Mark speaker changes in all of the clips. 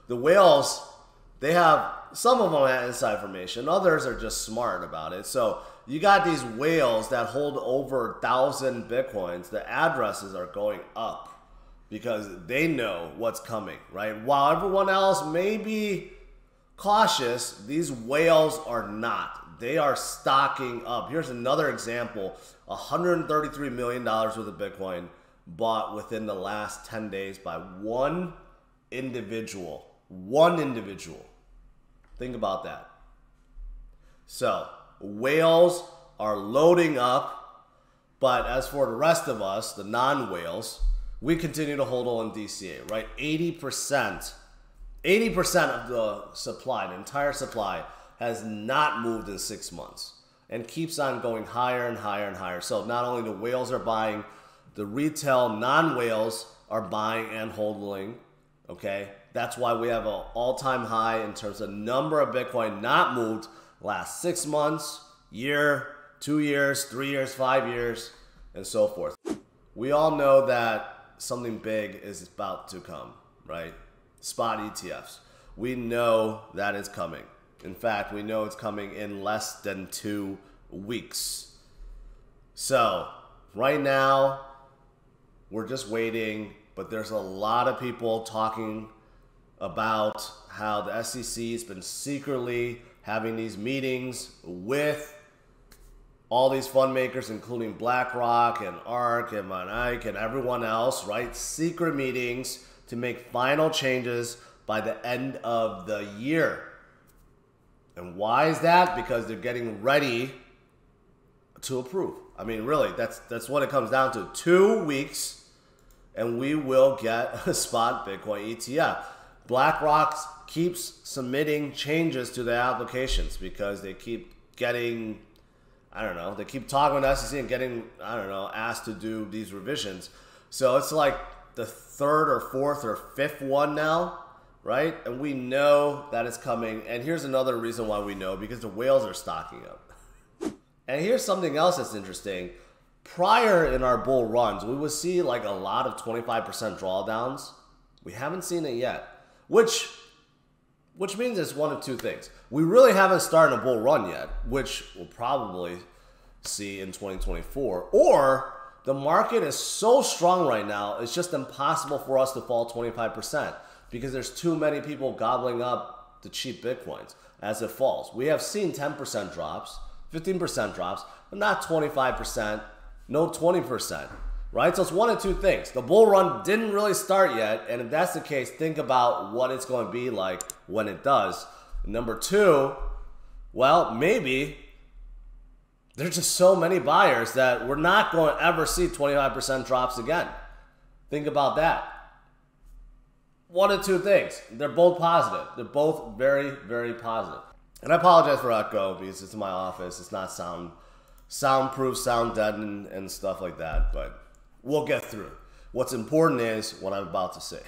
Speaker 1: The whales, they have, some of them have inside information, others are just smart about it. So you got these whales that hold over 1,000 Bitcoins. The addresses are going up because they know what's coming, right? While everyone else may be cautious, these whales are not. They are stocking up. Here's another example. $133 million worth of Bitcoin bought within the last 10 days by one individual. One individual. Think about that. So, whales are loading up, but as for the rest of us, the non-whales, we continue to hold on DCA, right? 80% of the supply, the entire supply, has not moved in 6 months and keeps on going higher and higher and higher. So not only the whales are buying, the retail non-whales are buying and holding, okay? That's why we have an all-time high in terms of number of Bitcoin not moved last 6 months, year, 2 years, 3 years, 5 years, and so forth. We all know that something big is about to come, right? Spot ETFs. We know that is coming. In fact, we know it's coming in less than 2 weeks. So right now, we're just waiting, but there's a lot of people talking about how the SEC has been secretly having these meetings with all these fund makers, including BlackRock and ARK and Monarch and everyone else, right? Secret meetings to make final changes by the end of the year. And why is that? Because they're getting ready to approve. I mean, really, that's what it comes down to. 2 weeks, and we will get a spot Bitcoin ETF. BlackRock keeps submitting changes to their applications because they keep getting, I don't know, they keep talking with SEC and getting, I don't know, asked to do these revisions. So it's like the 3rd or 4th or 5th one now, right? And we know that it's coming. And here's another reason why we know, because the whales are stocking up. And here's something else that's interesting. Prior in our bull runs, we would see like a lot of 25% drawdowns. We haven't seen it yet, which means it's one of two things. We really haven't started a bull run yet, which we'll probably see in 2024, or the market is so strong right now, it's just impossible for us to fall 25% because there's too many people gobbling up the cheap Bitcoins as it falls. We have seen 10% drops, 15% drops, but not 25%, no 20%, right? So it's one of two things. The bull run didn't really start yet, and if that's the case, think about what it's going to be like when it does. Number two, well, maybe there's just so many buyers that we're not going to ever see 25% drops again. Think about that. One of two things. They're both positive. They're both very, very positive. And I apologize for echo because it's in my office. It's not soundproof, sound deadened, and stuff like that. But we'll get through. What's important is what I'm about to say.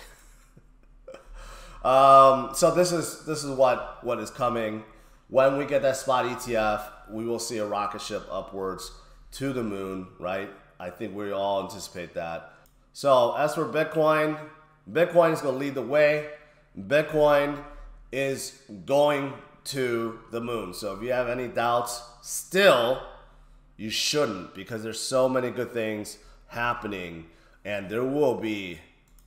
Speaker 1: So this is what is coming. When we get that spot ETF, we will see a rocket ship upwards to the moon, right? I think we all anticipate that. So as for Bitcoin, Bitcoin is going to lead the way. Bitcoin is going to the moon. So if you have any doubts, still, you shouldn't, because there's so many good things happening, and there will be,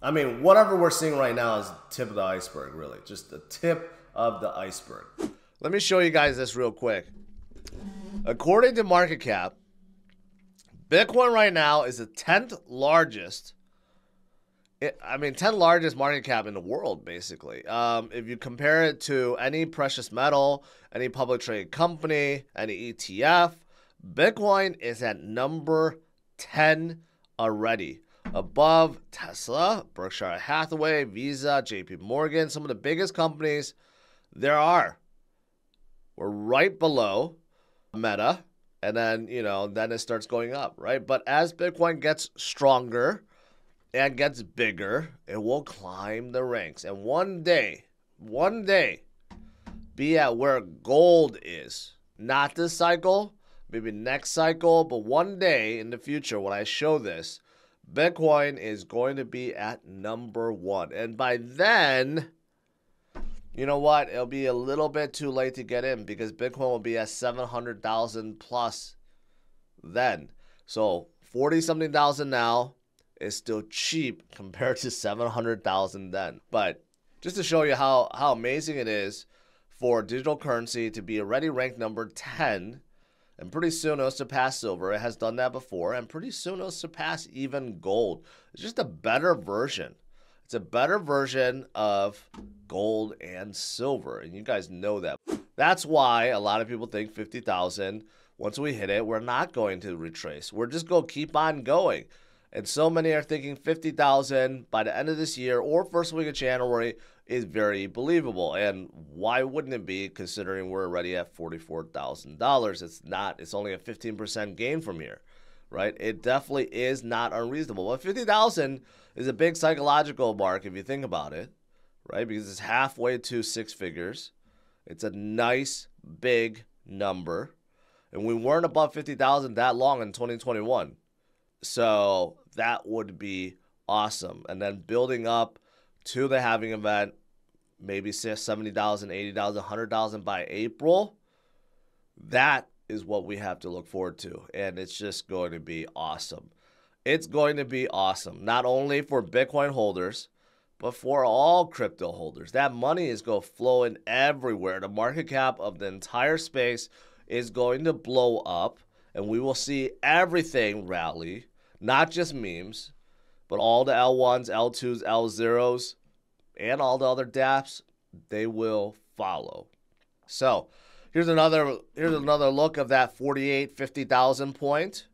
Speaker 1: I mean, whatever we're seeing right now is the tip of the iceberg, really. Just the tip of the iceberg. Let me show you guys this real quick. According to market cap, Bitcoin right now is the 10th largest, 10th largest market cap in the world, basically. If you compare it to any precious metal, any public traded company, any ETF, Bitcoin is at number 10 already. Above Tesla, Berkshire Hathaway, Visa, JP Morgan, some of the biggest companies there are. We're right below Meta, and then, then it starts going up, right? But as Bitcoin gets stronger and gets bigger, it will climb the ranks. And one day, be at where gold is. Not this cycle, maybe next cycle, but one day in the future when I show this, Bitcoin is going to be at number 1. And by then, You know what? It'll be a little bit too late to get in because Bitcoin will be at 700,000 plus then. So 40 something thousand now is still cheap compared to 700,000 then. But just to show you how amazing it is for digital currency to be already ranked number 10, and pretty soon it'll surpass silver. It has done that before, and pretty soon it'll surpass even gold. It's just a better version. It's a better version of gold and silver, and you guys know that. That's why a lot of people think 50,000, once we hit it, we're not going to retrace. We're just going to keep on going. And so many are thinking 50,000 by the end of this year or first week of January is very believable. And why wouldn't it be, considering we're already at $44,000? It's not. It's only a 15% gain from here, right? It definitely is not unreasonable. But 50,000 is a big psychological mark if you think about it, right? Because it's halfway to six figures. It's a nice big number. And we weren't above 50,000 that long in 2021. So that would be awesome. And then building up to the halving event, maybe 70,000, 80,000, 100,000 by April. That is what we have to look forward to. And it's just going to be awesome. It's going to be awesome, not only for Bitcoin holders, but for all crypto holders. That money is going to flow in everywhere. The market cap of the entire space is going to blow up, and we will see everything rally, not just memes, but all the L1s, L2s, L0s, and all the other dApps, they will follow. So here's another look of that 48, 50,000 point,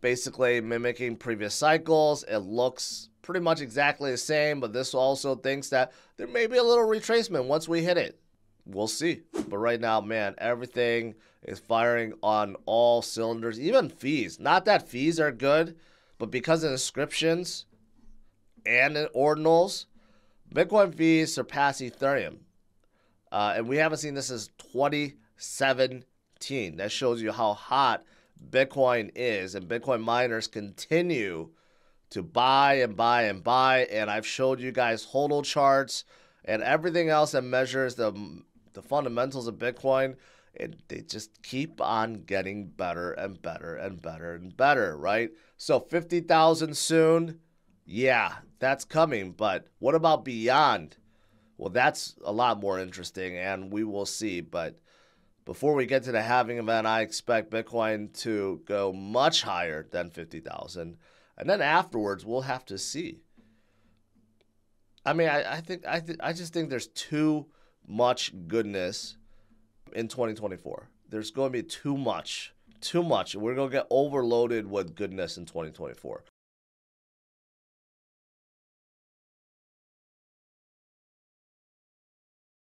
Speaker 1: basically mimicking previous cycles. It looks pretty much exactly the same, but this also thinks that there may be a little retracement once we hit it. We'll see. But right now, man, everything is firing on all cylinders, even fees. Not that fees are good, but because of inscriptions and ordinals, Bitcoin fees surpass Ethereum. And we haven't seen this since 2017. That shows you how hot Bitcoin is, and Bitcoin miners continue to buy and buy and buy. And I've showed you guys HODL charts and everything else that measures the fundamentals of Bitcoin. And they just keep on getting better and better and better and better, right? So 50,000 soon, yeah, that's coming. But what about beyond? Well, that's a lot more interesting, and we will see. But before we get to the halving event, I expect Bitcoin to go much higher than 50,000. And then afterwards, we'll have to see. I mean, I just think there's too much goodness in 2024. There's going to be too much. We're going to get overloaded with goodness in 2024.